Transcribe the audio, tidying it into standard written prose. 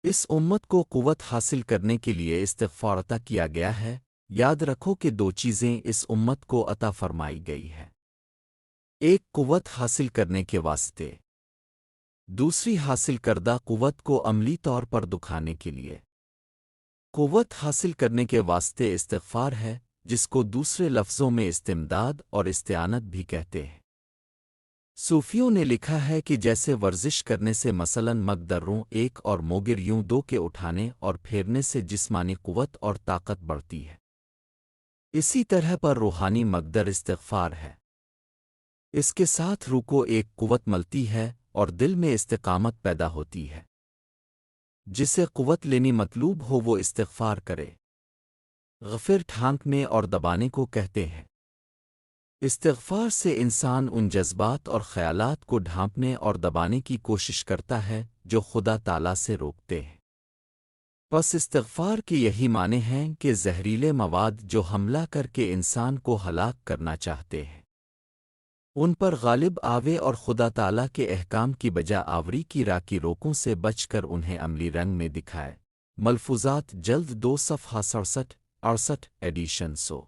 اس امت کو قوت حاصل کرنے کے لیے استغفار عطا کیا گیا ہے۔ یاد رکھو کہ دو چیزیں اس امت کو عطا فرمائی گئی ہے، ایک قوت حاصل کرنے کے واسطے، دوسری حاصل کردہ قوت کو عملی طور پر دکھانے کے لیے۔ قوت حاصل کرنے کے واسطے استغفار ہے، جس کو دوسرے لفظوں میں استمداد اور استعانت بھی کہتے ہیں۔ صوفیوں نے لکھا ہے کہ جیسے ورزش کرنے سے مثلاً مقدروں ایک اور موگر یوں دو کے اٹھانے اور پھیرنے سے جسمانی قوت اور طاقت بڑھتی ہے، اسی طرح پر روحانی مقدر استغفار ہے۔ اس کے ساتھ روح کو ایک قوت ملتی ہے اور دل میں استقامت پیدا ہوتی ہے۔ جسے قوت لینی مطلوب ہو وہ استغفار کرے۔ غفر ٹھانکنے اور دبانے کو کہتے ہیں۔ استغفار سے انسان ان جذبات اور خیالات کو ڈھانپنے اور دبانے کی کوشش کرتا ہے جو خدا تعالیٰ سے روکتے ہیں۔ پس استغفار کے یہی معنی ہیں کہ زہریلے مواد جو حملہ کر کے انسان کو ہلاک کرنا چاہتے ہیں، ان پر غالب آوے اور خدا تعالیٰ کے احکام کی بجا آوری کی راہ کی روکوں سے بچ کر انہیں عملی رنگ میں دکھائے۔ ملفوظات جلد 2 صفحہ 67 68 ایڈیشن 100